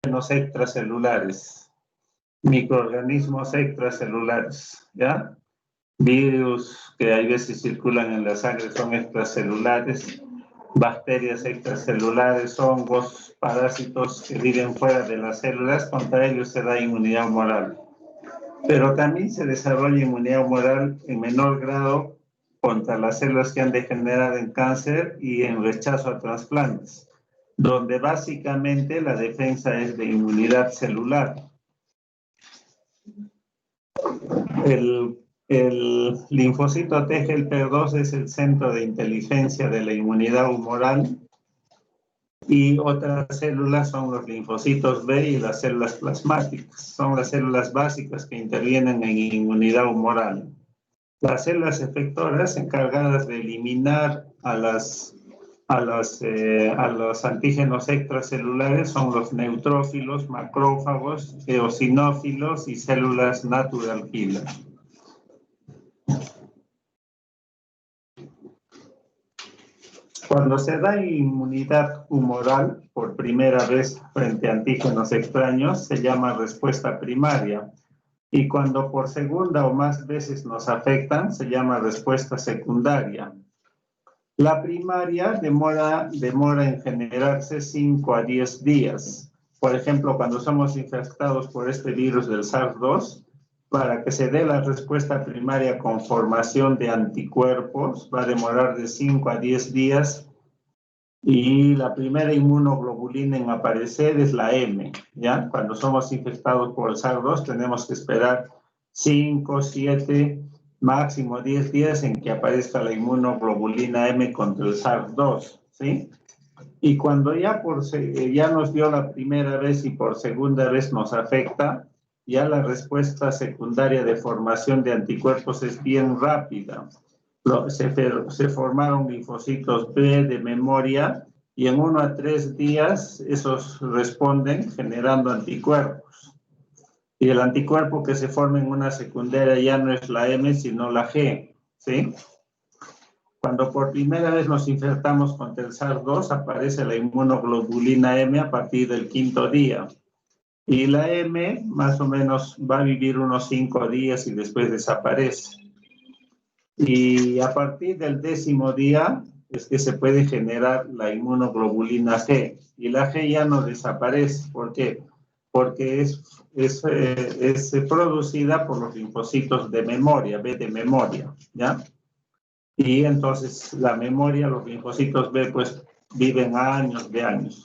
antígenos extracelulares, microorganismos extracelulares, ¿ya? Virus que hay veces circulan en la sangre son extracelulares, bacterias extracelulares, hongos, parásitos que viven fuera de las células, contra ellos se da inmunidad humoral. Pero también se desarrolla inmunidad humoral en menor grado contra las células que han degenerado en cáncer y en rechazo a trasplantes, donde básicamente la defensa es de inmunidad celular. El linfocito T helper 2 es el centro de inteligencia de la inmunidad humoral y otras células son los linfocitos B y las células plasmáticas. Son las células básicas que intervienen en inmunidad humoral. Las células efectoras encargadas de eliminar a los antígenos extracelulares son los neutrófilos, macrófagos, eosinófilos y células natural killer. Cuando se da inmunidad humoral por primera vez frente a antígenos extraños, se llama respuesta primaria. Y cuando por segunda o más veces nos afectan, se llama respuesta secundaria. La primaria demora en generarse 5 a 10 días. Por ejemplo, cuando somos infectados por este virus del SARS-2, para que se dé la respuesta primaria con formación de anticuerpos, va a demorar de 5 a 10 días y la primera inmunoglobulina en aparecer es la M, ¿ya? Cuando somos infectados por el SARS-2 tenemos que esperar 5, 7, máximo 10 días en que aparezca la inmunoglobulina M contra el SARS-2, ¿sí? Y cuando ya nos dio la primera vez y por segunda vez nos afecta, ya la respuesta secundaria de formación de anticuerpos es bien rápida. Se formaron linfocitos B de memoria y en 1 a 3 días esos responden generando anticuerpos. Y el anticuerpo que se forma en una secundaria ya no es la M, sino la G, ¿sí? Cuando por primera vez nos infectamos contra el SARS-2, aparece la inmunoglobulina M a partir del 5.º día. Y la M más o menos va a vivir unos 5 días y después desaparece. Y a partir del 10.º día es que se puede generar la inmunoglobulina G. Y la G ya no desaparece. ¿Por qué? Porque es producida por los linfocitos de memoria, B de memoria, ¿ya? Y entonces la memoria, los linfocitos B, pues viven años de años.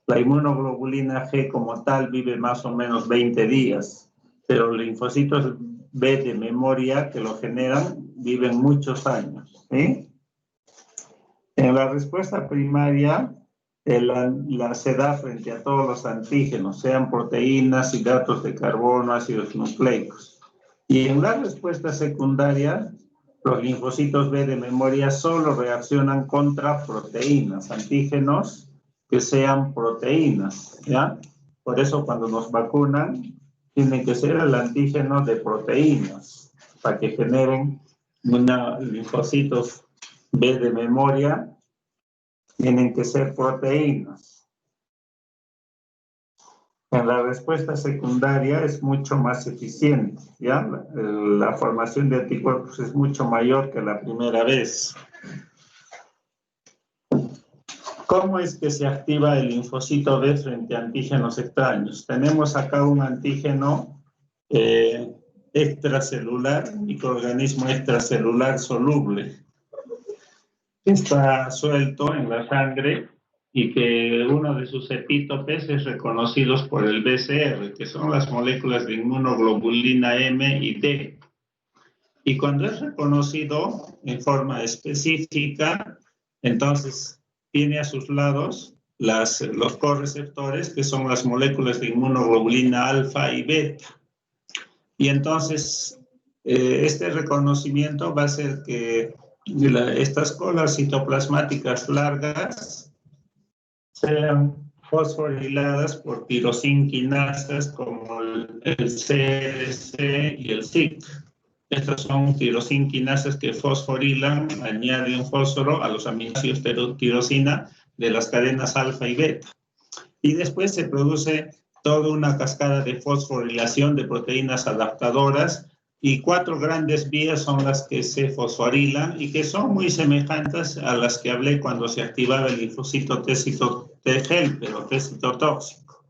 La inmunoglobulina G como tal vive más o menos 20 días, pero los linfocitos B de memoria que lo generan viven muchos años, ¿sí? En la respuesta primaria, se da frente a todos los antígenos, sean proteínas, hidratos de carbono, ácidos nucleicos. Y en la respuesta secundaria, los linfocitos B de memoria solo reaccionan contra proteínas, antígenos que sean proteínas, ¿ya? Por eso cuando nos vacunan, tiene que ser el antígeno de proteínas, para que generen linfocitos B de memoria, tienen que ser proteínas. En la respuesta secundaria es mucho más eficiente, ¿ya? La formación de anticuerpos es mucho mayor que la primera vez. ¿Cómo es que se activa el linfocito B frente a antígenos extraños? Tenemos acá un antígeno extracelular, microorganismo extracelular soluble, que está suelto en la sangre y que uno de sus epítopes es reconocidos por el BCR, que son las moléculas de inmunoglobulina M y D. Y cuando es reconocido en forma específica, entonces tiene a sus lados los correceptores, que son las moléculas de inmunoglobulina alfa y beta. Y entonces este reconocimiento va a hacer que estas colas citoplasmáticas largas sean fosforiladas por tirosinquinasas como el CRC y el SIC. Estas son tirosinquinasas que fosforilan, añaden fósforo a los aminoácidos tirosina de las cadenas alfa y beta. Y después se produce toda una cascada de fosforilación de proteínas adaptadoras, y 4 grandes vías son las que se fosforilan y que son muy semejantes a las que hablé cuando se activaba el linfocito T helper o T citotóxico.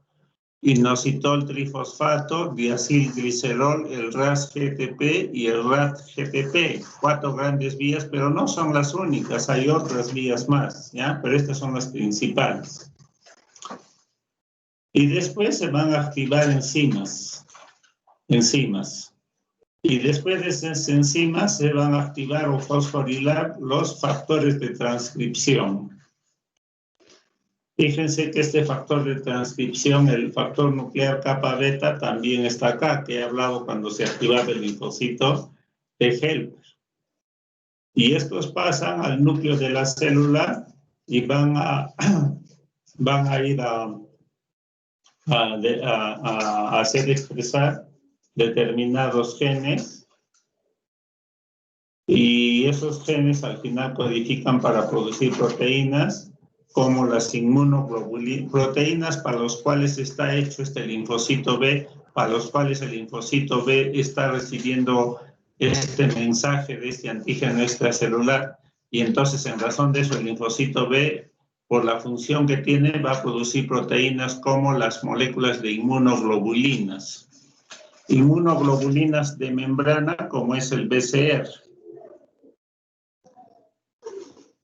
Inositol trifosfato, diacilglicerol, el RAS-GTP y el RAT-GTP. 4 grandes vías, pero no son las únicas, hay otras vías más, ¿ya? Pero estas son las principales. Y después se van a activar enzimas. Y después de esas enzimas se van a activar o fosforilar los factores de transcripción. Fíjense que este factor de transcripción, el factor nuclear kappa beta, también está acá, que he hablado cuando se activaba el linfocito T helper. Y estos pasan al núcleo de la célula y van a ir a hacer expresar determinados genes, y esos genes al final codifican para producir proteínas como las inmunoglobulinas, proteínas para los cuales está hecho este linfocito B, para los cuales el linfocito B está recibiendo este mensaje de este antígeno extracelular, y entonces en razón de eso el linfocito B, por la función que tiene, va a producir proteínas como las moléculas de inmunoglobulinas. Inmunoglobulinas de membrana, como es el BCR.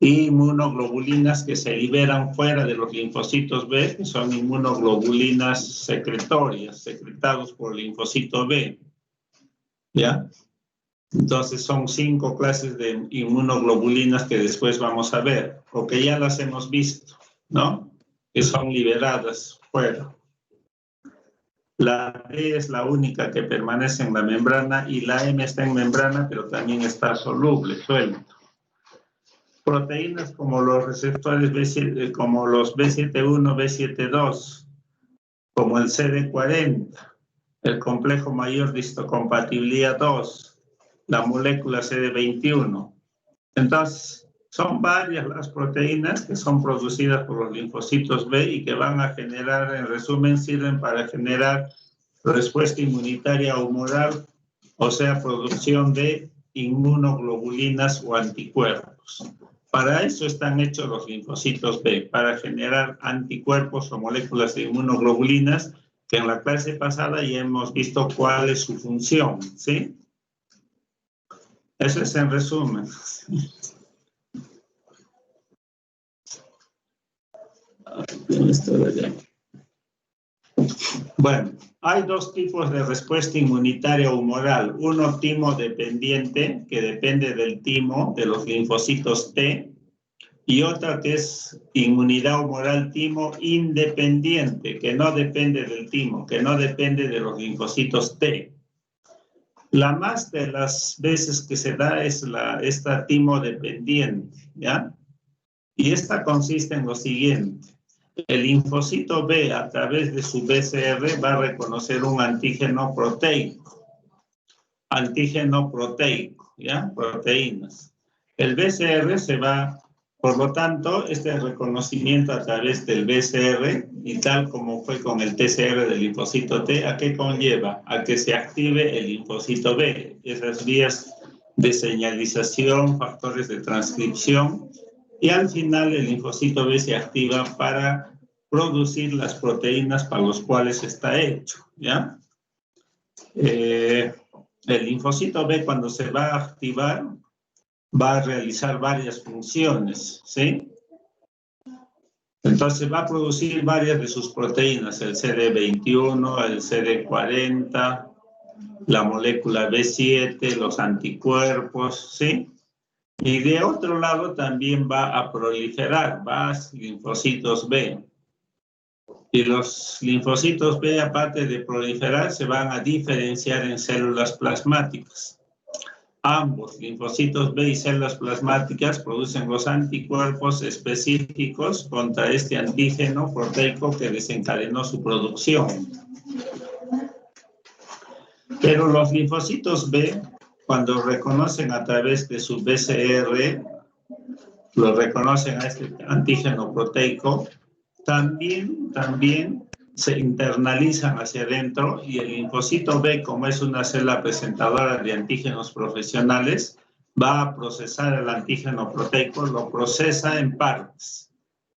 Y inmunoglobulinas que se liberan fuera de los linfocitos B, que son inmunoglobulinas secretorias, secretados por el linfocito B. ¿Ya? Entonces son 5 clases de inmunoglobulinas que después vamos a ver, o que ya las hemos visto, ¿no? Que son liberadas fuera. La D es la única que permanece en la membrana y la M está en membrana, pero también está soluble, suelto. Proteínas como los receptores B7, como los B71, B72, como el CD40, el complejo mayor de histocompatibilidad 2, la molécula CD21. Entonces, son varias las proteínas que son producidas por los linfocitos B y que van a generar, en resumen, sirven para generar respuesta inmunitaria humoral, o sea, producción de inmunoglobulinas o anticuerpos. Para eso están hechos los linfocitos B, para generar anticuerpos o moléculas de inmunoglobulinas, que en la clase pasada ya hemos visto cuál es su función, ¿sí? Eso es en resumen. Bueno, hay 2 tipos de respuesta inmunitaria humoral. Uno timo dependiente, que depende del timo de los linfocitos T, y otra que es inmunidad humoral timo independiente, que no depende del timo, que no depende de los linfocitos T. La más de las veces que se da es esta timo dependiente, ¿ya? Y esta consiste en lo siguiente. El linfocito B, a través de su BCR, va a reconocer un antígeno proteico. Antígeno proteico, ¿ya? Proteínas. El BCR se va, por lo tanto, este reconocimiento a través del BCR, y tal como fue con el TCR del linfocito T, ¿a qué conlleva? A que se active el linfocito B. Esas vías de señalización, factores de transcripción, y al final el linfocito B se activa para producir las proteínas para las cuales está hecho, ¿ya? El linfocito B, cuando se va a activar, va a realizar varias funciones, ¿sí? Entonces va a producir varias de sus proteínas, el CD21, el CD40, la molécula B7, los anticuerpos, ¿sí? Y de otro lado también va a proliferar más linfocitos B. Y los linfocitos B, aparte de proliferar, se van a diferenciar en células plasmáticas. Ambos, linfocitos B y células plasmáticas, producen los anticuerpos específicos contra este antígeno proteico que desencadenó su producción. Pero los linfocitos B, cuando reconocen a través de su BCR, lo reconocen a este antígeno proteico, también se internalizan hacia adentro y el linfocito B, como es una célula presentadora de antígenos profesionales, va a procesar el antígeno proteico, lo procesa en partes,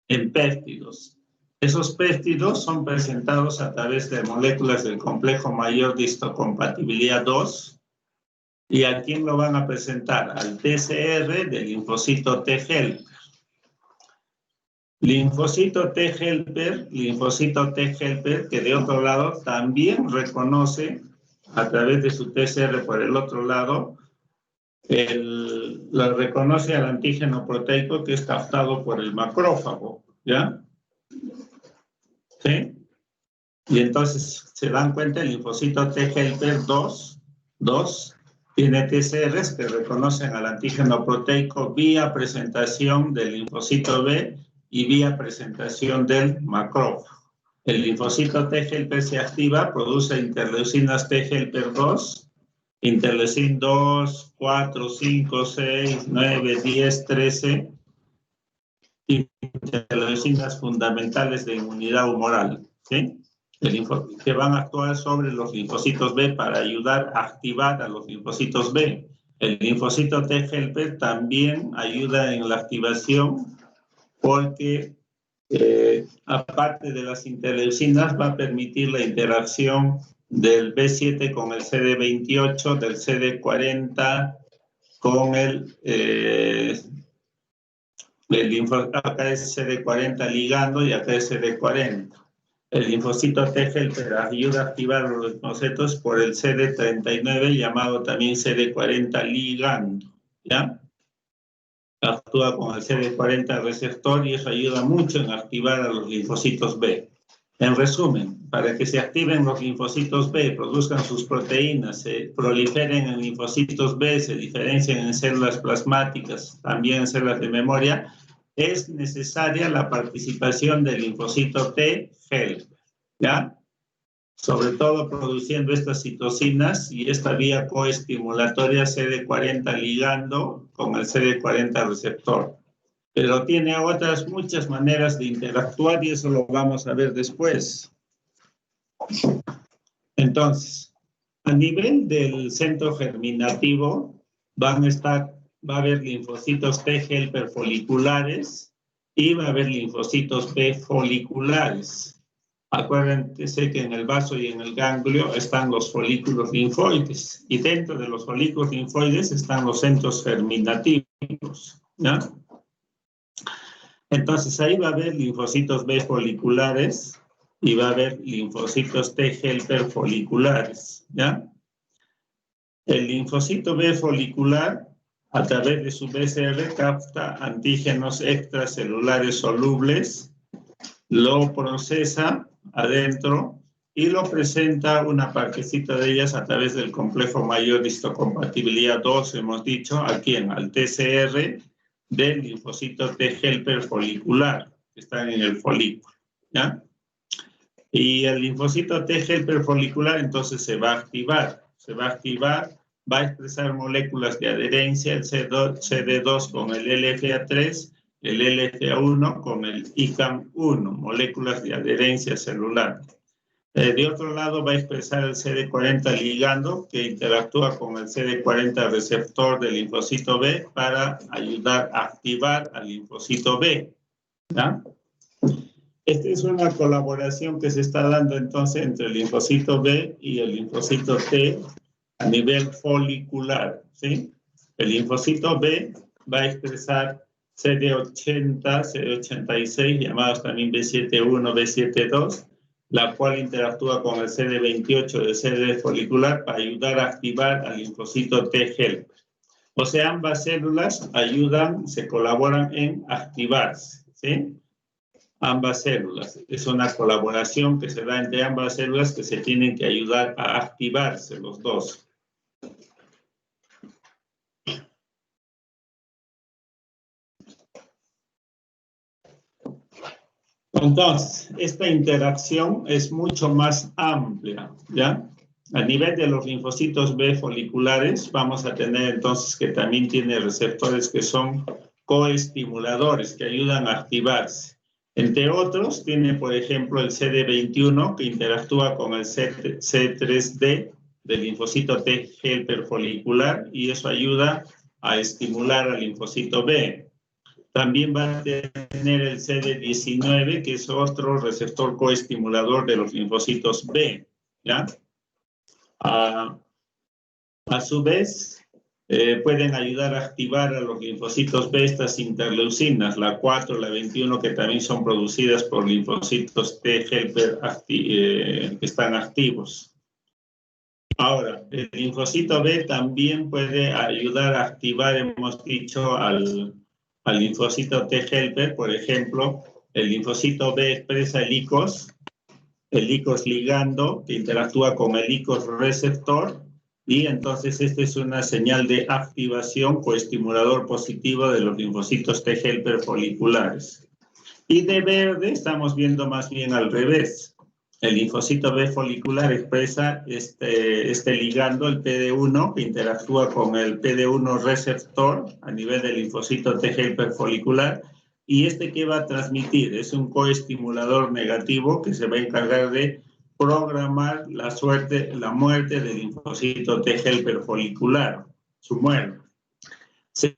en péptidos. Esos péptidos son presentados a través de moléculas del complejo mayor de histocompatibilidad 2. ¿Y a quién lo van a presentar? Al TCR del linfocito T helper. Linfocito T helper, que de otro lado también reconoce a través de su TCR por el otro lado, lo reconoce al antígeno proteico que es captado por el macrófago, ¿ya? ¿Sí? Y entonces se dan cuenta, el linfocito T helper 2 tiene TCRs que reconocen al antígeno proteico vía presentación del linfocito B y vía presentación del macrófago. El linfocito T helper se activa, produce interleucinas T helper 2, interleucin 2, 4, 5, 6, 9, 10, 13, interleucinas fundamentales de inmunidad humoral, ¿sí? Que van a actuar sobre los linfocitos B para ayudar a activar a los linfocitos B. El linfocito T helper también ayuda en la activación porque aparte de las interleucinas va a permitir la interacción del B7 con el CD28, del CD40 con acá es CD40 ligando y acá es CD40. El linfocito T helper ayuda a activar los linfocitos por el CD39 llamado también CD40 ligando, ¿ya? Actúa con el CD40 receptor y eso ayuda mucho en activar a los linfocitos B. En resumen, para que se activen los linfocitos B, produzcan sus proteínas, se proliferen en linfocitos B, se diferencien en células plasmáticas, también en células de memoria, es necesaria la participación del linfocito T helper, ¿ya? Sobre todo produciendo estas citocinas y esta vía coestimulatoria CD40 ligando con el CD40 receptor. Pero tiene otras muchas maneras de interactuar y eso lo vamos a ver después. Entonces, a nivel del centro germinativo va a haber linfocitos T helper foliculares y va a haber linfocitos B foliculares. Acuérdense que en el vaso y en el ganglio están los folículos linfoides y dentro de los folículos linfoides están los centros germinativos, ¿ya? Entonces ahí va a haber linfocitos B foliculares y va a haber linfocitos T helper foliculares, ¿ya? El linfocito B folicular a través de su BCR capta antígenos extracelulares solubles, lo procesa adentro y lo presenta una partecita de ellas a través del complejo mayor de histocompatibilidad 2, hemos dicho, aquí al TCR del linfocito T helper folicular, que están en el folículo, ¿ya? Y el linfocito T helper folicular entonces se va a activar, va a expresar moléculas de adherencia, el CD2 con el LFA3, el LFA1 con el ICAM1, moléculas de adherencia celular. De otro lado va a expresar el CD40 ligando que interactúa con el CD40 receptor del linfocito B para ayudar a activar al linfocito B, ¿ya? Esta es una colaboración que se está dando entonces entre el linfocito B y el linfocito T a nivel folicular, ¿sí? El linfocito B va a expresar CD80, CD86, llamados también B71, B72, la cual interactúa con el CD28 del CD folicular para ayudar a activar al linfocito T helper. O sea, ambas células se colaboran en activarse, ¿sí? Ambas células. Es una colaboración que se da entre ambas células que se tienen que ayudar a activarse los dos. Entonces, esta interacción es mucho más amplia, ¿ya? A nivel de los linfocitos B foliculares, vamos a tener entonces que también tiene receptores que son coestimuladores, que ayudan a activarse. Entre otros, tiene, por ejemplo, el CD21, que interactúa con el C3D del linfocito T helper folicular, y eso ayuda a estimular al linfocito B. También va a tener el CD19, que es otro receptor coestimulador de los linfocitos B, ¿ya? A su vez, pueden ayudar a activar a los linfocitos B estas interleucinas, la 4, la 21, que también son producidas por linfocitos T helper que están activos. Ahora, el linfocito B también puede ayudar a activar, hemos dicho, al linfocito T helper. Por ejemplo, el linfocito B expresa el ICOS ligando, que interactúa con el ICOS receptor, y entonces esta es una señal de activación coestimulador positivo de los linfocitos T helper foliculares. Y de verde estamos viendo más bien al revés. El linfocito B folicular expresa este ligando, el PD1, que interactúa con el PD1 receptor a nivel del linfocito T helper folicular. ¿Y qué va a transmitir? Es un coestimulador negativo que se va a encargar de programar la muerte del linfocito T helper folicular, su muerte. Se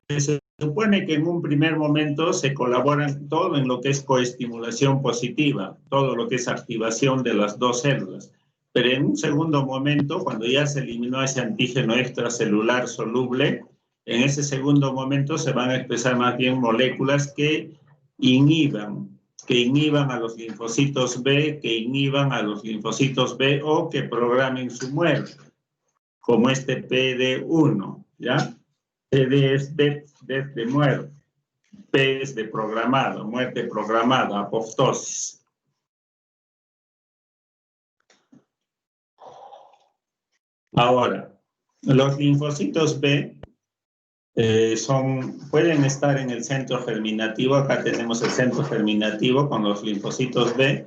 supone que en un primer momento se colaboran todo en lo que es coestimulación positiva, todo lo que es activación de las dos células. Pero en un segundo momento, cuando ya se eliminó ese antígeno extracelular soluble, en ese segundo momento se van a expresar más bien moléculas que inhiban a los linfocitos B, que inhiban a los linfocitos B o que programen su muerte, como este PD1, ¿ya? PD es de muerte, P es de programado, muerte programada, apoptosis. Ahora, los linfocitos B pueden estar en el centro germinativo. Acá tenemos el centro germinativo con los linfocitos B,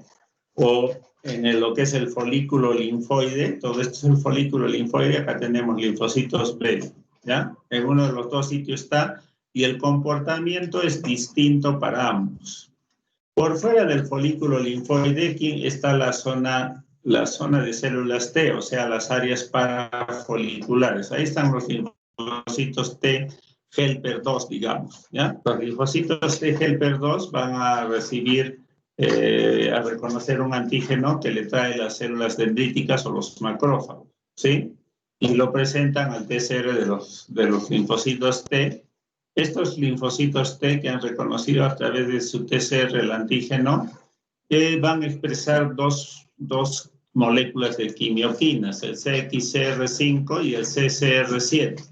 o en lo que es el folículo linfoide. Todo esto es el folículo linfoide. Acá tenemos linfocitos B, ¿ya? En uno de los dos sitios está, y el comportamiento es distinto para ambos. Por fuera del folículo linfoide está la zona de células T, o sea, las áreas parafoliculares. Ahí están los linfocitos T helper 2, digamos, ¿ya? Los linfocitos T helper 2 van a recibir, a reconocer un antígeno que le trae las células dendríticas o los macrófagos, ¿sí? Y lo presentan al TCR de los linfocitos T. Estos linfocitos T que han reconocido a través de su TCR el antígeno, van a expresar dos moléculas de quimioquinas, el CXCR5 y el CCR7.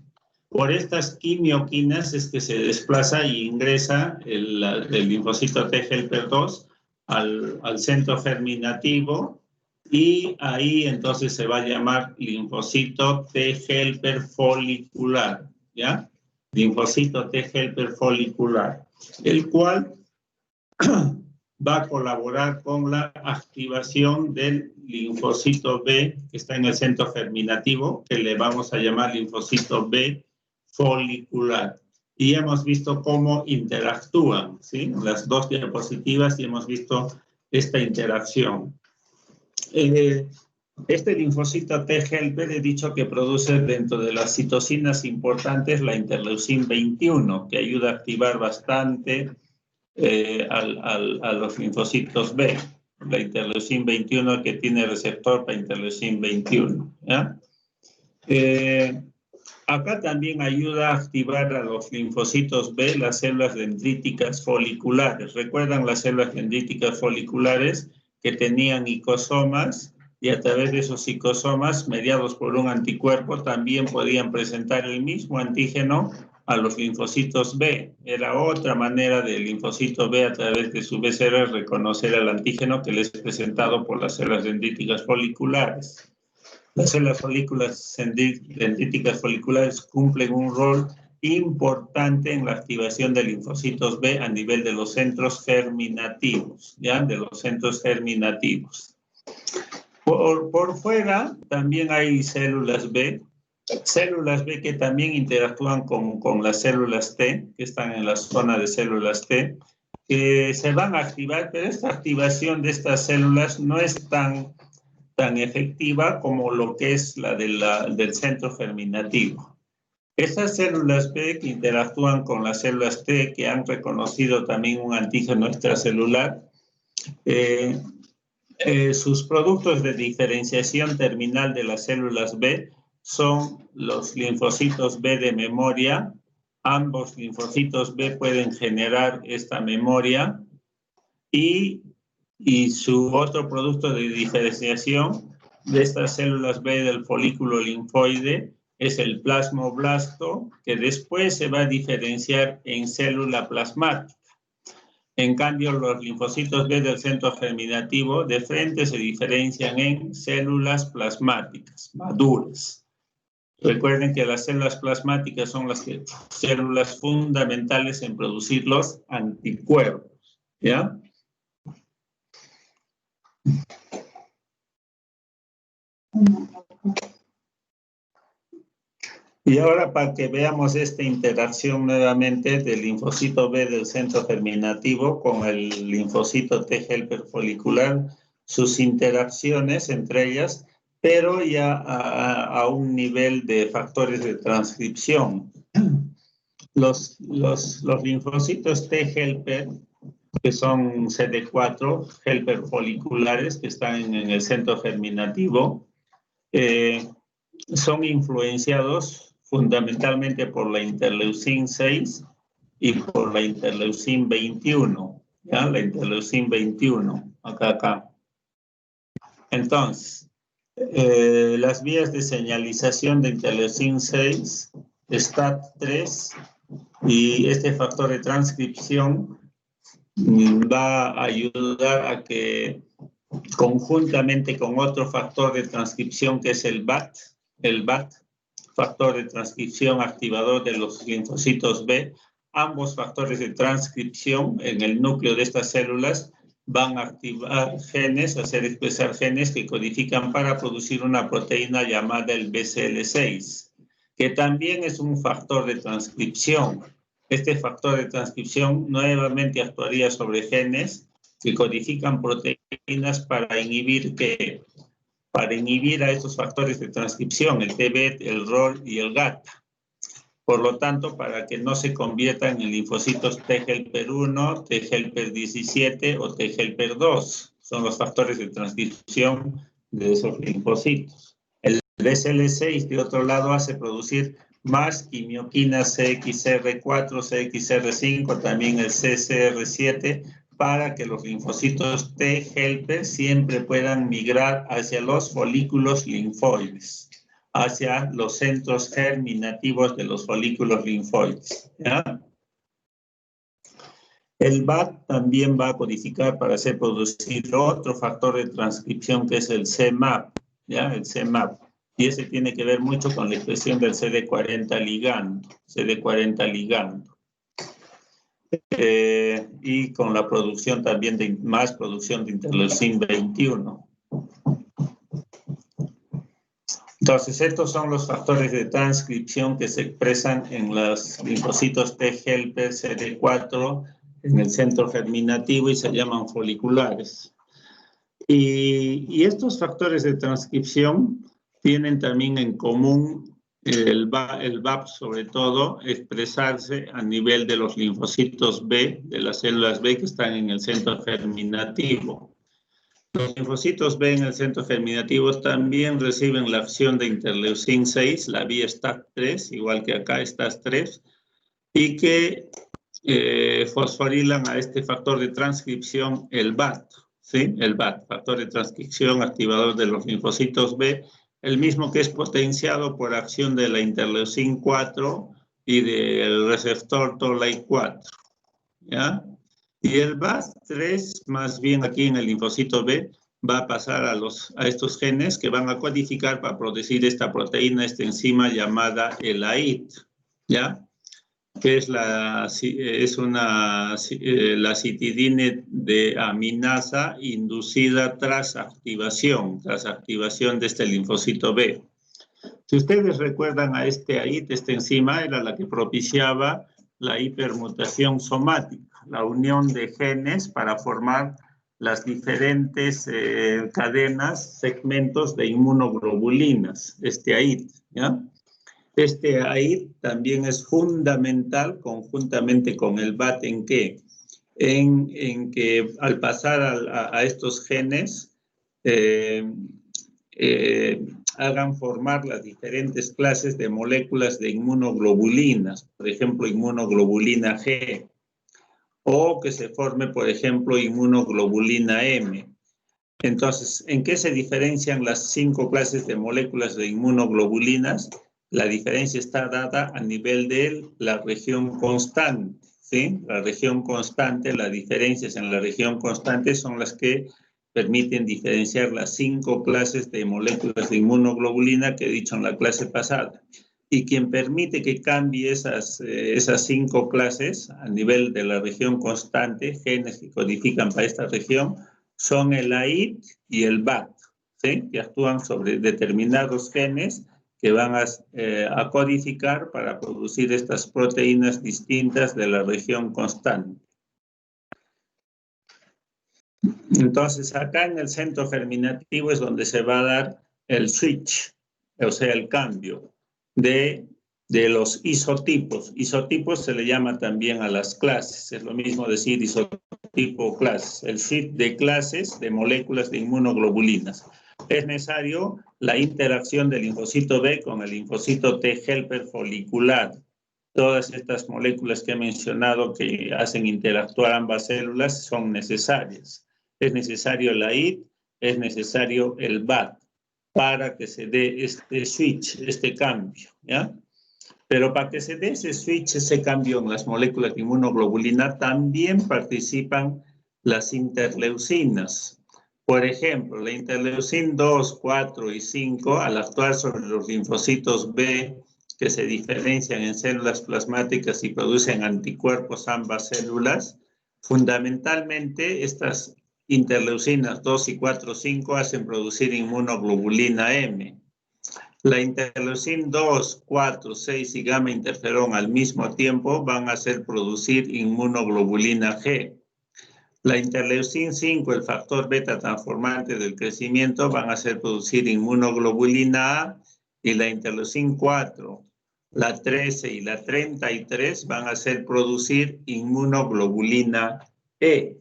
Por estas quimioquinas es que se desplaza y ingresa el linfocito T helper 2 al centro germinativo, y ahí entonces se va a llamar linfocito T helper folicular, ¿ya? Linfocito T helper folicular, el cual va a colaborar con la activación del linfocito B que está en el centro germinativo, que le vamos a llamar linfocito B folicular. Y hemos visto cómo interactúan, ¿sí? En las dos diapositivas y hemos visto esta interacción. Este linfocito T helper, he dicho que produce dentro de las citocinas importantes la interleucin 21, que ayuda a activar bastante a los linfocitos B. La interleucin 21 que tiene receptor para interleucin 21, ¿ya? Acá también ayuda a activar a los linfocitos B las células dendríticas foliculares. ¿Recuerdan las células dendríticas foliculares que tenían icosomas? Y a través de esos icosomas, mediados por un anticuerpo, también podían presentar el mismo antígeno a los linfocitos B. Era otra manera del linfocito B, a través de su BCR, reconocer el antígeno que les es presentado por las células dendríticas foliculares. Las células dendríticas foliculares cumplen un rol importante en la activación de linfocitos B a nivel de los centros germinativos, ¿ya? De los centros germinativos. Por fuera también hay células B que también interactúan con las células T, que están en la zona de células T, que se van a activar, pero esta activación de estas células no es tan efectiva como lo que es la del centro germinativo. Estas células B que interactúan con las células T, que han reconocido también un antígeno extracelular, sus productos de diferenciación terminal de las células B son los linfocitos B de memoria. Ambos linfocitos B pueden generar esta memoria y su otro producto de diferenciación de estas células B del folículo linfoide es el plasmoblasto, que después se va a diferenciar en célula plasmática. En cambio, los linfocitos B del centro germinativo de frente se diferencian en células plasmáticas maduras. Recuerden que las células plasmáticas son las células fundamentales en producir los anticuerpos, ¿ya? Y ahora para que veamos esta interacción nuevamente del linfocito B del centro germinativo con el linfocito T helper folicular, sus interacciones entre ellas, pero ya a un nivel de factores de transcripción. Los linfocitos T helper, que son CD4, helper foliculares, que están en el centro germinativo, son influenciados fundamentalmente por la interleucin 6 y por la interleucin 21, ¿ya? La interleucin 21, acá. Entonces, las vías de señalización de interleucin 6, STAT3 y este factor de transcripción va a ayudar a que conjuntamente con otro factor de transcripción que es el BAT, factor de transcripción activador de los linfocitos B, ambos factores de transcripción en el núcleo de estas células van a activar genes, hacer expresar genes que codifican para producir una proteína llamada el BCL6, que también es un factor de transcripción. Este factor de transcripción nuevamente actuaría sobre genes que codifican proteínas para inhibir a estos factores de transcripción, el TBET, el ROR y el GATA. Por lo tanto, para que no se conviertan en linfocitos T helper 1, T helper 17 o T helper 2. Son los factores de transcripción de esos linfocitos. El BCL6, de otro lado, hace producir más quimioquinas CXR4, CXR5, también el CCR7, para que los linfocitos T helper siempre puedan migrar hacia los folículos linfoides, hacia los centros germinativos de los folículos linfoides, ¿ya? El BAT también va a codificar para hacer producir otro factor de transcripción que es el CMAP, ¿ya? El CMAP. Y ese tiene que ver mucho con la expresión del CD40 ligando. Y con la producción también de más producción de interleucin 21. Entonces, estos son los factores de transcripción que se expresan en los linfocitos T helper CD4 en el centro germinativo y se llaman foliculares. Y estos factores de transcripción tienen también en común el BAP, sobre todo, expresarse a nivel de los linfocitos B, de las células B que están en el centro germinativo. Los linfocitos B en el centro germinativo también reciben la acción de interleucin 6, la vía STAT3, igual que acá STAT3, y que fosforilan a este factor de transcripción, el BAT, ¿sí? El BAT, factor de transcripción activador de los linfocitos B, el mismo que es potenciado por acción de la interleucin 4 y del receptor Toll-like 4, ¿ya? Y el BAT3, más bien aquí en el linfocito B, va a pasar a estos genes que van a codificar para producir esta proteína, esta enzima llamada el AIT, ¿ya? Que es la citidina de aminasa inducida tras activación de este linfocito B. Si ustedes recuerdan a este AIT, esta enzima era la que propiciaba la hipermutación somática. la unión de genes para formar las diferentes cadenas, segmentos de inmunoglobulinas, este AIT, ¿ya? Este AIT también es fundamental conjuntamente con el BAT en que al pasar a estos genes hagan formar las diferentes clases de moléculas de inmunoglobulinas, por ejemplo, inmunoglobulina G, o que se forme, por ejemplo, inmunoglobulina M. Entonces, ¿en qué se diferencian las 5 clases de moléculas de inmunoglobulinas? La diferencia está dada a nivel de la región constante, ¿sí? La región constante, las diferencias en la región constante son las que permiten diferenciar las 5 clases de moléculas de inmunoglobulina que he dicho en la clase pasada. Y quien permite que cambie esas 5 clases a nivel de la región constante, genes que codifican para esta región, son el AIT y el BAT, ¿sí? Que actúan sobre determinados genes que van a codificar para producir estas proteínas distintas de la región constante. Entonces, acá en el centro germinativo es donde se va a dar el switch, o sea, el cambio de los isotipos. Isotipos se le llama también a las clases. Es lo mismo decir isotipo o clases. El shift de clases de moléculas de inmunoglobulinas. Es necesario la interacción del linfocito B con el linfocito T helper folicular. Todas estas moléculas que he mencionado que hacen interactuar ambas células son necesarias. Es necesario el AIT, es necesario el BAT para que se dé este switch, este cambio, ¿ya? Pero para que se dé ese switch, ese cambio en las moléculas de inmunoglobulina, también participan las interleucinas. Por ejemplo, la interleucina 2, 4 y 5, al actuar sobre los linfocitos B, que se diferencian en células plasmáticas y producen anticuerpos ambas células, fundamentalmente estas interleucinas 2 y 4, 5 hacen producir inmunoglobulina M. La interleucina 2, 4, 6 y gamma interferón al mismo tiempo van a hacer producir inmunoglobulina G. La interleucina 5, el factor beta transformante del crecimiento, van a hacer producir inmunoglobulina A, y la interleucina 4, la 13 y la 33 van a hacer producir inmunoglobulina E.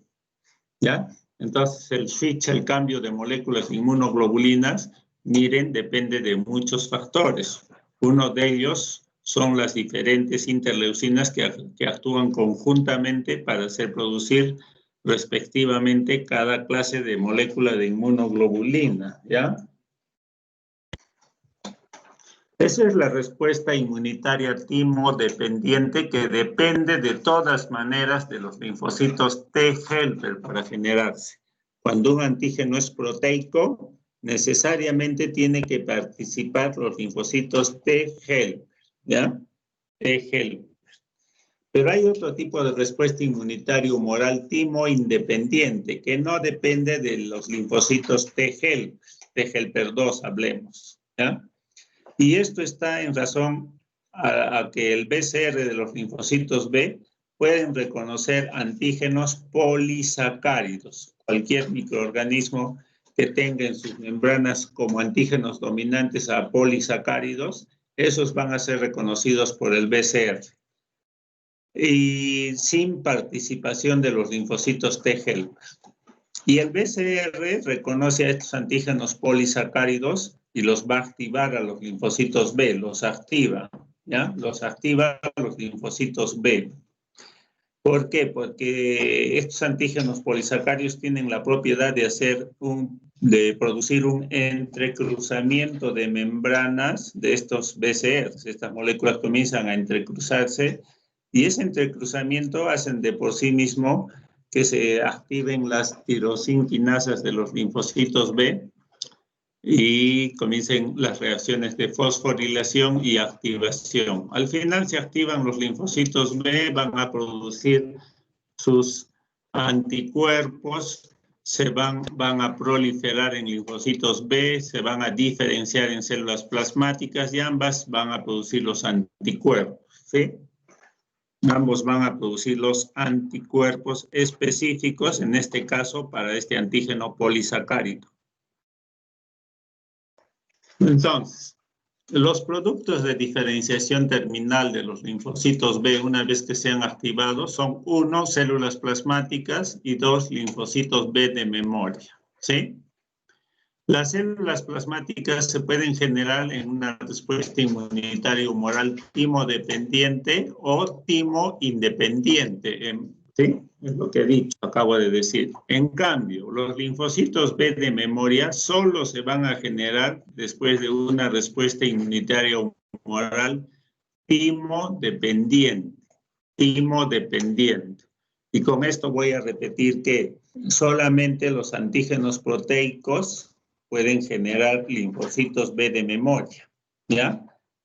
¿Ya? Entonces, el switch, el cambio de moléculas de inmunoglobulinas, miren, depende de muchos factores. Uno de ellos son las diferentes interleucinas que actúan conjuntamente para hacer producir respectivamente cada clase de molécula de inmunoglobulina, ¿ya? Esa es la respuesta inmunitaria timo-dependiente que depende de todas maneras de los linfocitos T helper para generarse. Cuando un antígeno es proteico, necesariamente tiene que participar los linfocitos T helper, ¿ya? T helper. Pero hay otro tipo de respuesta inmunitaria humoral timo-independiente que no depende de los linfocitos T helper 2, hablemos, ¿ya? Y esto está en razón a que el BCR de los linfocitos B pueden reconocer antígenos polisacáridos. Cualquier microorganismo que tenga en sus membranas como antígenos dominantes a polisacáridos, esos van a ser reconocidos por el BCR. Y sin participación de los linfocitos T helper. Y el BCR reconoce a estos antígenos polisacáridos y los va a activar a los linfocitos B, los activa, ¿ya? Los activa a los linfocitos B. ¿Por qué? Porque estos antígenos polisacáridos tienen la propiedad de producir un entrecruzamiento de membranas de estos BCRs. Estas moléculas comienzan a entrecruzarse y ese entrecruzamiento hacen de por sí mismo que se activen las tirosinquinasas de los linfocitos B y comiencen las reacciones de fosforilación y activación. Al final se activan los linfocitos B, van a producir sus anticuerpos, van a proliferar en linfocitos B, se van a diferenciar en células plasmáticas y ambas van a producir los anticuerpos, ¿sí? Ambos van a producir los anticuerpos específicos, en este caso, para este antígeno polisacárido. Entonces, los productos de diferenciación terminal de los linfocitos B, una vez que sean activados, son 1, células plasmáticas y 2, linfocitos B de memoria, ¿sí? Las células plasmáticas se pueden generar en una respuesta inmunitaria humoral timo-dependiente o timo-independiente, ¿sí? Es lo que he dicho, acabo de decir. En cambio, los linfocitos B de memoria solo se van a generar después de una respuesta inmunitaria humoral timo-dependiente. Timo-dependiente. Y con esto voy a repetir que solamente los antígenos proteicos pueden generar linfocitos B de memoria, ¿ya?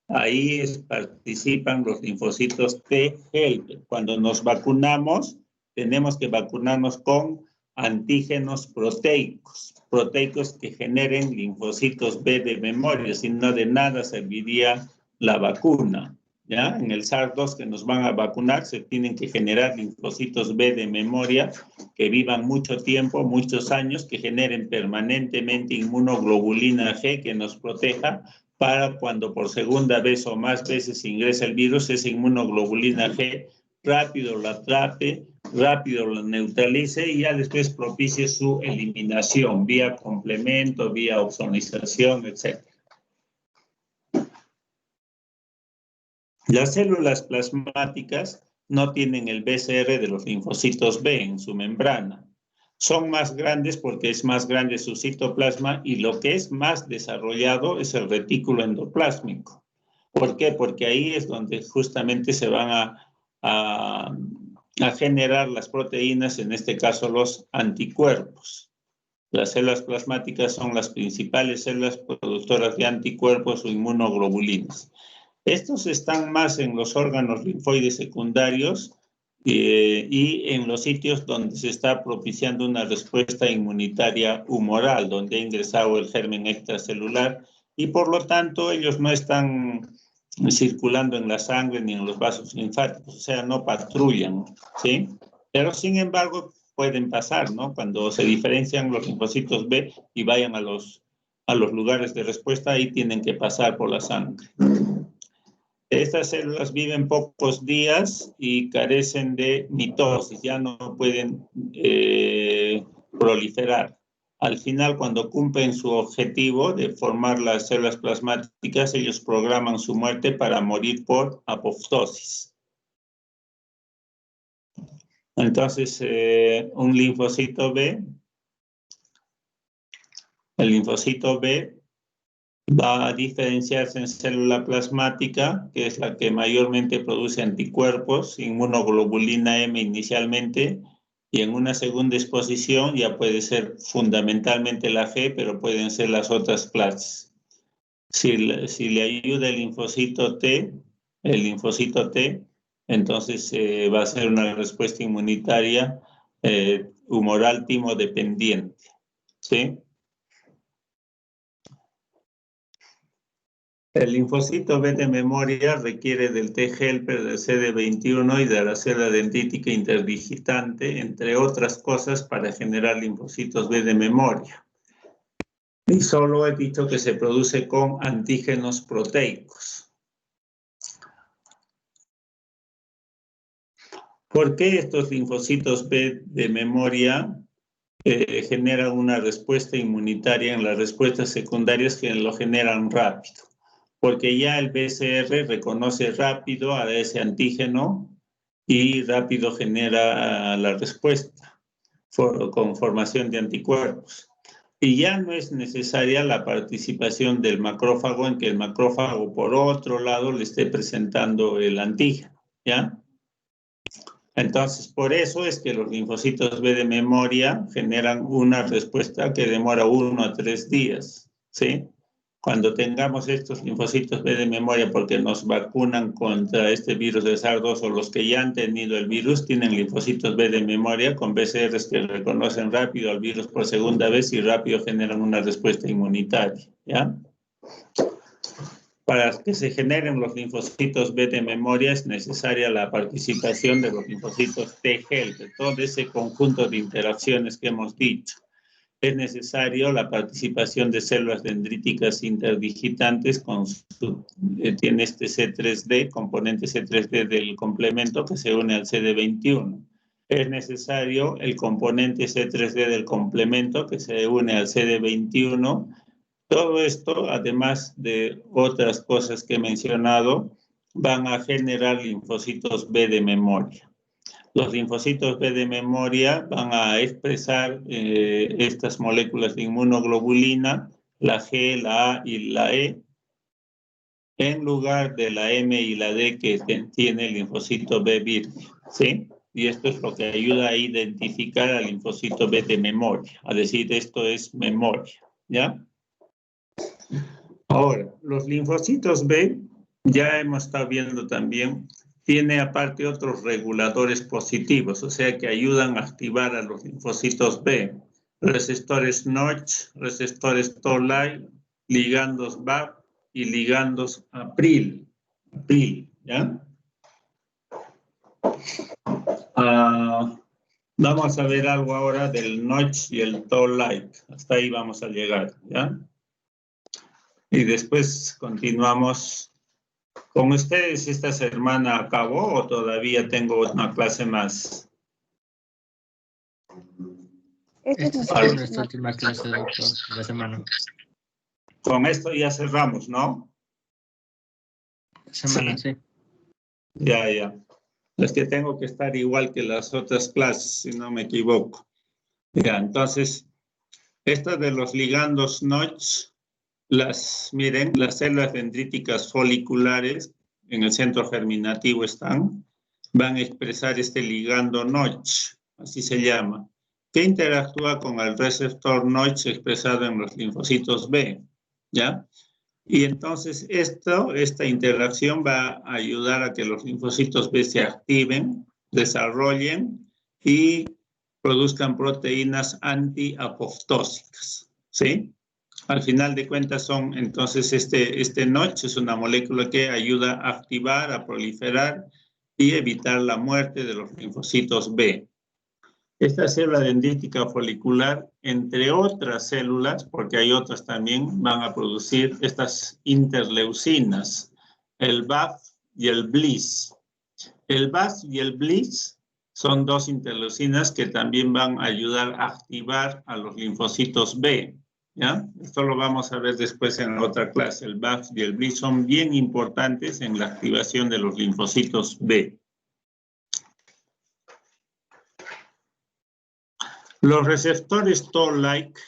Ahí participan los linfocitos T helper. Cuando nos vacunamos, tenemos que vacunarnos con antígenos proteicos, proteicos que generen linfocitos B de memoria, si no de nada serviría la vacuna, ¿ya? En el SARS-2 que nos van a vacunar se tienen que generar linfocitos B de memoria que vivan mucho tiempo, muchos años, que generen permanentemente inmunoglobulina G que nos proteja para cuando por segunda vez o más veces ingresa el virus, esa inmunoglobulina G rápido la atrape, rápido la neutralice y ya después propicie su eliminación vía complemento, vía ozonización, etc. Las células plasmáticas no tienen el BCR de los linfocitos B en su membrana. Son más grandes porque es más grande su citoplasma y lo que es más desarrollado es el retículo endoplásmico. ¿Por qué? Porque ahí es donde justamente se van a generar las proteínas, en este caso los anticuerpos. Las células plasmáticas son las principales células productoras de anticuerpos o inmunoglobulinas. Estos están más en los órganos linfoides secundarios y en los sitios donde se está propiciando una respuesta inmunitaria humoral, donde ha ingresado el germen extracelular y por lo tanto ellos no están circulando en la sangre ni en los vasos linfáticos, o sea, no patrullan, ¿sí? Pero sin embargo pueden pasar, ¿no? Cuando se diferencian los linfocitos B y vayan a los lugares de respuesta, ahí tienen que pasar por la sangre. Estas células viven pocos días y carecen de mitosis, ya no pueden proliferar. Al final, cuando cumplen su objetivo de formar las células plasmáticas, ellos programan su muerte para morir por apoptosis. Entonces, un linfocito B, el linfocito B va a diferenciarse en célula plasmática, que es la que mayormente produce anticuerpos, inmunoglobulina M inicialmente, y en una segunda exposición ya puede ser fundamentalmente la G, pero pueden ser las otras clases. Si le ayuda el linfocito T, entonces va a ser una respuesta inmunitaria humoral timo-dependiente, ¿sí? El linfocito B de memoria requiere del T helper, del CD21 y de la célula dendrítica interdigitante, entre otras cosas, para generar linfocitos B de memoria. Y solo he dicho que se produce con antígenos proteicos. ¿Por qué estos linfocitos B de memoria generan una respuesta inmunitaria en las respuestas secundarias que lo generan rápido? Porque ya el BCR reconoce rápido a ese antígeno y rápido genera la respuesta con formación de anticuerpos. Y ya no es necesaria la participación del macrófago en que el macrófago, por otro lado, le esté presentando el antígeno, ¿ya? Entonces, por eso es que los linfocitos B de memoria generan una respuesta que demora 1 a 3 días, ¿sí? Cuando tengamos estos linfocitos B de memoria porque nos vacunan contra este virus de SARS-2 o los que ya han tenido el virus tienen linfocitos B de memoria con BCRs que reconocen rápido al virus por segunda vez y rápido generan una respuesta inmunitaria, ¿ya? Para que se generen los linfocitos B de memoria es necesaria la participación de los linfocitos T helper, todo ese conjunto de interacciones que hemos dicho. Es necesario la participación de células dendríticas interdigitantes tiene este C3D, componente C3D del complemento que se une al CD21. Es necesario el componente C3D del complemento que se une al CD21. Todo esto, además de otras cosas que he mencionado, van a generar linfocitos B de memoria. Los linfocitos B de memoria van a expresar estas moléculas de inmunoglobulina, la G, la A y la E, en lugar de la M y la D que tiene el linfocito B virgen, ¿sí? Y esto es lo que ayuda a identificar al linfocito B de memoria, a decir esto es memoria, ¿ya? Ahora, los linfocitos B, ya hemos estado viendo también, tiene aparte otros reguladores positivos, o sea que ayudan a activar a los linfocitos B, receptores Notch, receptores Toll-like, ligandos BAP y ligandos April, ¿ya? Vamos a ver algo ahora del Notch y el Toll-like, hasta ahí vamos a llegar, ¿ya? Y después continuamos con ustedes. ¿Esta semana acabó o todavía tengo una clase más? Esta es nuestra última clase, doctor, de la semana. Con esto ya cerramos, ¿no? Semana, sí. Ya. Es que tengo que estar igual que las otras clases, si no me equivoco. Ya, entonces, esta de los ligandos Notch, miren, las células dendríticas foliculares en el centro germinativo van a expresar este ligando Notch, así se llama, que interactúa con el receptor Notch expresado en los linfocitos B, ¿ya? Y entonces esta interacción va a ayudar a que los linfocitos B se activen, desarrollen y produzcan proteínas antiapoptósicas, ¿sí? Al final de cuentas entonces este Notch es una molécula que ayuda a activar, a proliferar y evitar la muerte de los linfocitos B. Esta célula dendrítica folicular, entre otras células, porque hay otras también, van a producir estas interleucinas, el BAF y el BLyS. El BAF y el BLyS son dos interleucinas que también van a ayudar a activar a los linfocitos B, ¿ya? Esto lo vamos a ver después en otra clase. El BAF y el BLyS son bien importantes en la activación de los linfocitos B. Los receptores Toll-like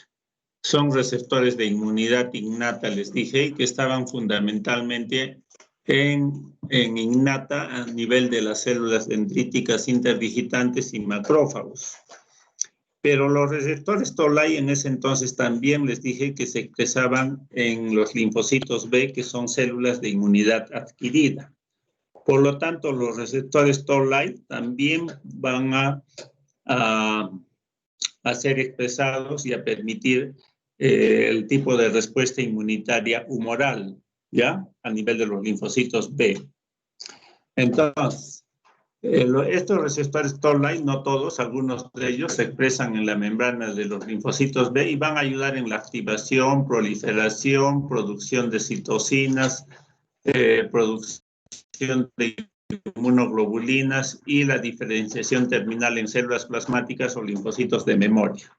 son receptores de inmunidad innata, les dije, que estaban fundamentalmente en innata a nivel de las células dendríticas interdigitantes y macrófagos. Pero los receptores Toll-like en ese entonces también les dije que se expresaban en los linfocitos B, que son células de inmunidad adquirida. Por lo tanto, los receptores Toll-like también van a ser expresados y a permitir el tipo de respuesta inmunitaria humoral, ¿ya? A nivel de los linfocitos B. Entonces, estos receptores Toll-like, no todos, algunos de ellos se expresan en la membrana de los linfocitos B y van a ayudar en la activación, proliferación, producción de citocinas, producción de inmunoglobulinas y la diferenciación terminal en células plasmáticas o linfocitos de memoria.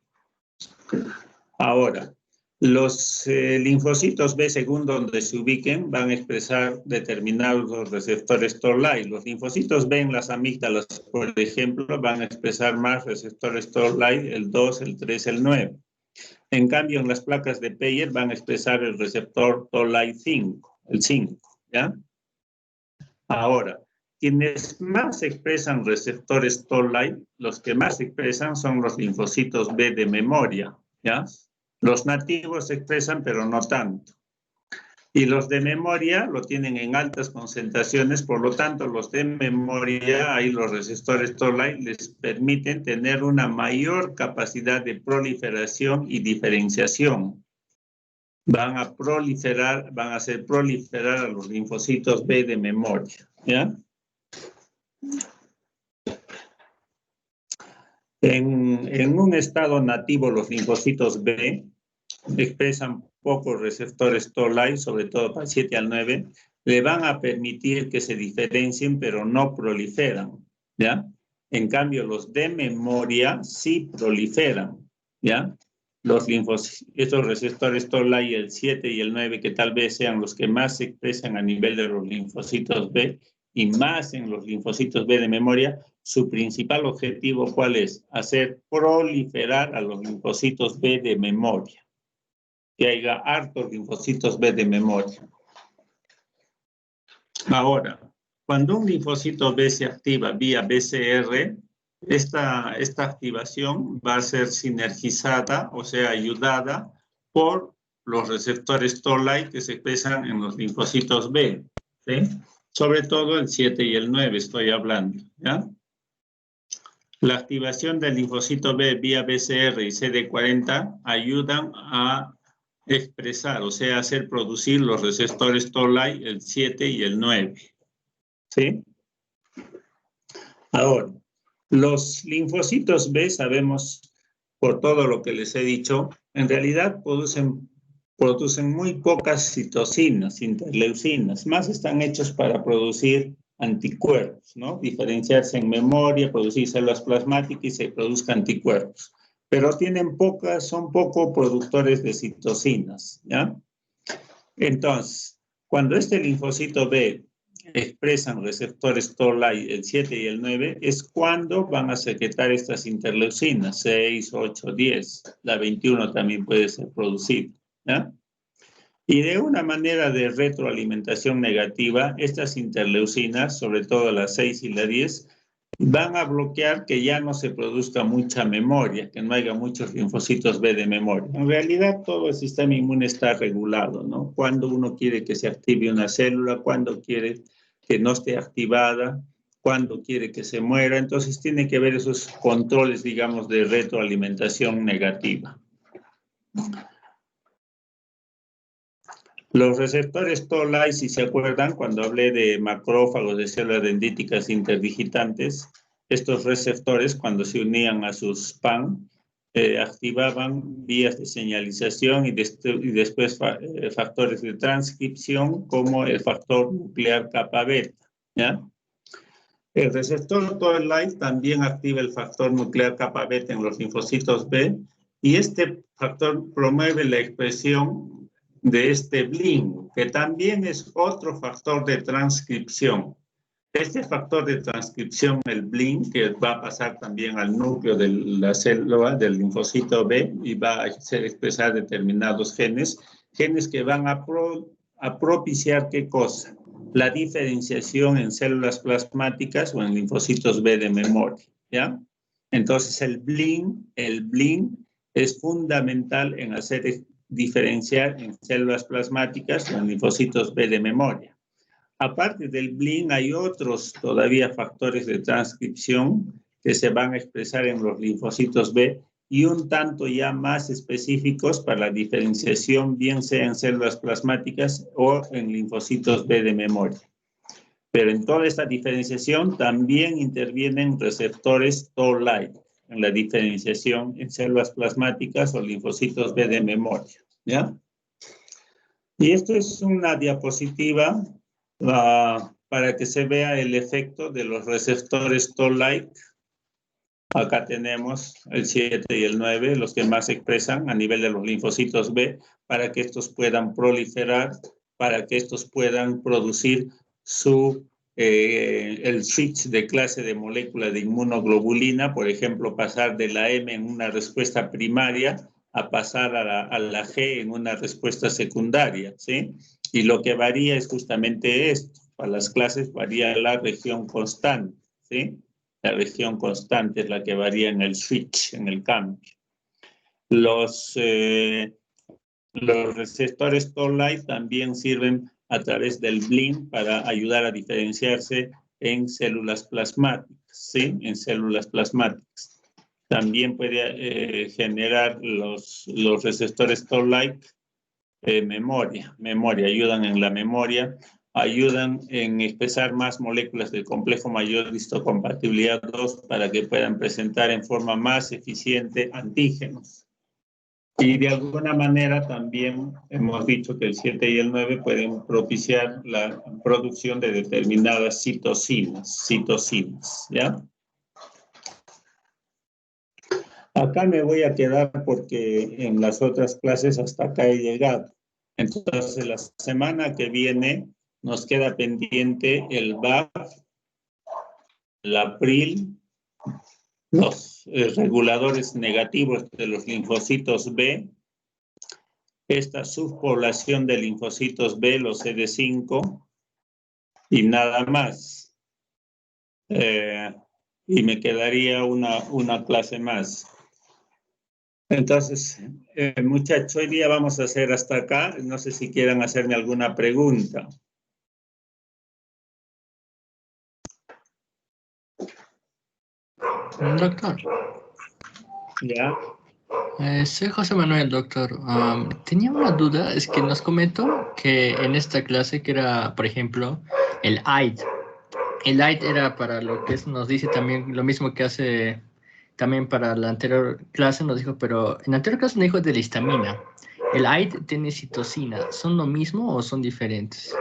Ahora, los linfocitos B, según donde se ubiquen, van a expresar determinados receptores Toll-like. Los linfocitos B en las amígdalas, por ejemplo, van a expresar más receptores Toll-like, el 2, el 3, el 9. En cambio, en las placas de Peyer van a expresar el receptor Toll-like 5, el 5, ¿ya? Ahora, quienes más expresan receptores Toll-like, los que más expresan son los linfocitos B de memoria, ¿ya? Los nativos expresan, pero no tanto. Y los de memoria lo tienen en altas concentraciones, por lo tanto, los de memoria, ahí los receptores Toll-like les permiten tener una mayor capacidad de proliferación y diferenciación. van a hacer proliferar a los linfocitos B de memoria, ¿ya? En un estado nativo, los linfocitos B expresan pocos receptores Toll-like, sobre todo para 7 al 9, le van a permitir que se diferencien, pero no proliferan, ¿ya? En cambio, los de memoria sí proliferan, ¿ya? Estos receptores Toll-like, el 7 y el 9, que tal vez sean los que más se expresan a nivel de los linfocitos B y más en los linfocitos B de memoria, su principal objetivo, ¿cuál es? Hacer proliferar a los linfocitos B de memoria. Que haya hartos linfocitos B de memoria. Ahora, cuando un linfocito B se activa vía BCR, esta activación va a ser sinergizada, o sea, ayudada por los receptores Toll-like que se expresan en los linfocitos B, ¿sí? Sobre todo el 7 y el 9 estoy hablando, ¿ya? La activación del linfocito B vía BCR y CD40 ayudan a expresar, o sea, hacer producir los receptores Toll-like, el 7 y el 9. ¿Sí? Ahora, los linfocitos B, sabemos por todo lo que les he dicho, en realidad producen muy pocas citocinas, interleucinas, más están hechos para producir anticuerpos, ¿no? Diferenciarse en memoria, producir células plasmáticas y se produzcan anticuerpos. Pero son poco productores de citocinas, ¿ya? Entonces, cuando este linfocito B expresan receptores Toll-like, el 7 y el 9, es cuando van a secretar estas interleucinas, 6, 8, 10. La 21 también puede ser producida, ¿ya? Y de una manera de retroalimentación negativa, estas interleucinas, sobre todo las 6 y la 10, van a bloquear que ya no se produzca mucha memoria, que no haya muchos linfocitos B de memoria. En realidad, todo el sistema inmune está regulado, ¿no? Cuando uno quiere que se active una célula, cuando quiere que no esté activada, cuando quiere que se muera. Entonces, tiene que haber esos controles, digamos, de retroalimentación negativa. Los receptores Toll-like, si se acuerdan, cuando hablé de macrófagos, de células dendríticas interdigitantes, estos receptores, cuando se unían a sus PAN, activaban vías de señalización y después factores de transcripción, como el factor nuclear kappa beta, ¿ya? El receptor Toll-like también activa el factor nuclear kappa beta en los linfocitos B, y este factor promueve la expresión de este BLIN, que también es otro factor de transcripción. Este factor de transcripción, el BLIN, que va a pasar también al núcleo de la célula del linfocito B y va a hacer expresar determinados genes que van a propiciar ¿qué cosa? La diferenciación en células plasmáticas o en linfocitos B de memoria, ¿ya? Entonces el BLIN es fundamental en hacer diferenciar en células plasmáticas o en linfocitos B de memoria. Aparte del BLIN, hay otros todavía factores de transcripción que se van a expresar en los linfocitos B y un tanto ya más específicos para la diferenciación, bien sea en células plasmáticas o en linfocitos B de memoria. Pero en toda esta diferenciación también intervienen receptores Toll-like en la diferenciación en células plasmáticas o linfocitos B de memoria, ¿ya? Y esto es una diapositiva para que se vea el efecto de los receptores Toll-like. Acá tenemos el 7 y el 9, los que más se expresan a nivel de los linfocitos B, para que estos puedan proliferar, para que estos puedan producir el switch de clase de molécula de inmunoglobulina, por ejemplo, pasar de la M en una respuesta primaria a pasar a la G en una respuesta secundaria, ¿sí? Y lo que varía es justamente esto. Para las clases varía la región constante, ¿sí? La región constante es la que varía en el switch, en el cambio. Los receptores Toll-like también sirven a través del BLIN para ayudar a diferenciarse en células plasmáticas, ¿sí? En células plasmáticas. También puede generar los receptores Toll-like memoria, ayudan en la memoria, ayudan en expresar más moléculas del complejo mayor de histocompatibilidad 2 para que puedan presentar en forma más eficiente antígenos. Y de alguna manera también hemos dicho que el 7 y el 9 pueden propiciar la producción de determinadas citocinas, ¿ya? Acá me voy a quedar porque en las otras clases hasta acá he llegado. Entonces, la semana que viene nos queda pendiente el BAF, el APRIL, los reguladores negativos de los linfocitos B, esta subpoblación de linfocitos B, los CD5, y nada más. Y me quedaría una clase más. Entonces, muchachos, hoy día vamos a hacer hasta acá. No sé si quieran hacerme alguna pregunta. Doctor. ¿Ya? Soy José Manuel, doctor. Tenía una duda, es que nos comentó que en esta clase que era, por ejemplo, el AID. El AID era para lo que nos dice también lo mismo que hace también para la anterior clase, nos dijo, pero en la anterior clase nos dijo de la histamina. El AID tiene citosina. ¿Son lo mismo o son diferentes?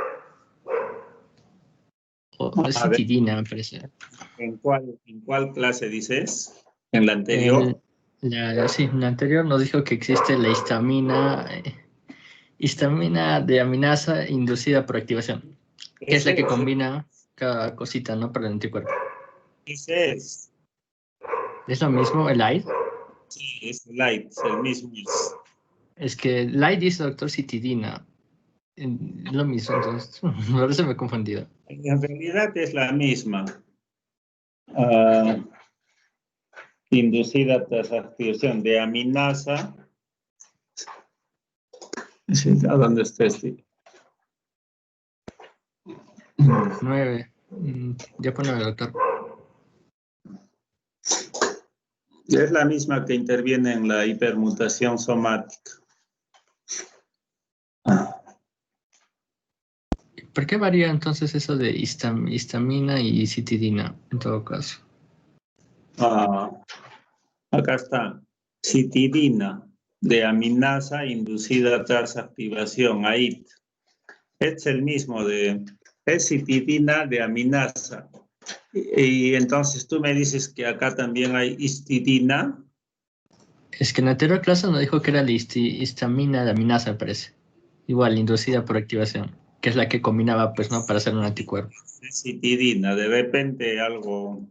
O es citidina, me parece. ¿En cuál clase dices? ¿En la anterior? Sí, en la anterior nos dijo que existe la histamina de aminasa inducida por activación, que es la que combina cada cosita, ¿no? Para el anticuerpo. Ese es. ¿Es lo mismo el AID? Sí, es el AID, el mismo es. Es que el AID dice doctor citidina. Lo mismo, entonces, por eso me he confundido. En realidad es la misma. Inducida tras activación de aminasa. ¿A dónde está este? 9. Ya pone el doctor. Es la misma que interviene en la hipermutación somática. ¿Por qué varía entonces eso de histamina y citidina en todo caso? Acá está. Citidina de aminasa inducida tras activación, AIT. Es el mismo es citidina de aminasa. Y entonces tú me dices que acá también hay histidina. Es que en la anterior clase nos dijo que era la histamina de aminasa, me parece. Igual, inducida por activación, que es la que combinaba, pues, ¿no? Para hacer un anticuerpo. Citidina, de repente algo,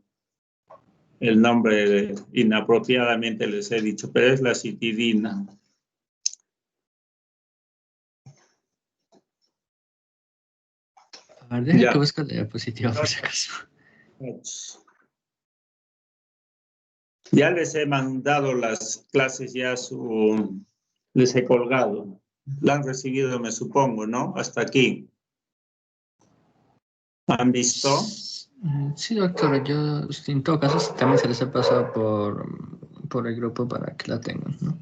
el nombre inapropiadamente les he dicho, pero es la citidina. A ver, deja que busque la diapositiva por si acaso. Ya les he mandado las clases, les he colgado. La han recibido, me supongo, ¿no? Hasta aquí. ¿Han visto? Sí, doctor, yo en todo caso también se les ha pasado por el grupo para que la tengan, ¿no?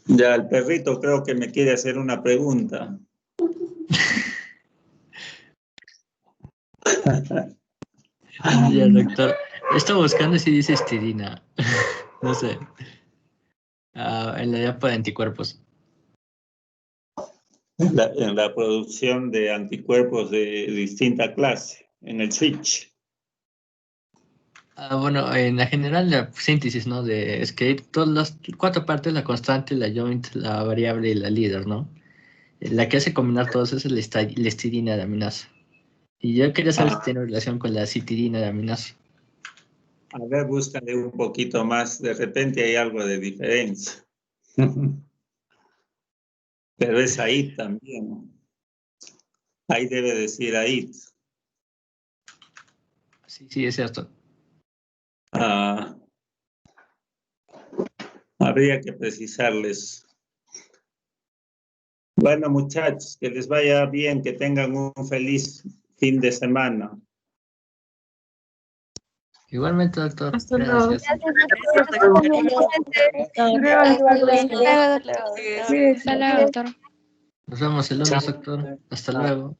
Ya, el perrito creo que me quiere hacer una pregunta. Ya, doctor. Estoy buscando si dice histidina. No sé. En la diapa de anticuerpos. En la producción de anticuerpos de distinta clase, en el switch. Bueno, en la general la síntesis, ¿no? Es que hay todas las 4 partes, la constante, la joint, la variable y la líder, ¿no? La que hace combinar todas esas es la histidina de aminasa. Y yo quería saber si tiene relación con la citidina de aminasa. A ver, búscale un poquito más. De repente hay algo de diferencia. Pero es ahí también. Ahí debe decir ahí. Sí, es cierto. Habría que precisarles. Bueno, muchachos, que les vaya bien, que tengan un feliz fin de semana. Igualmente, doctor. Hasta luego. Gracias. Hasta luego, doctor. Nos vemos el lunes, doctor. Hasta luego.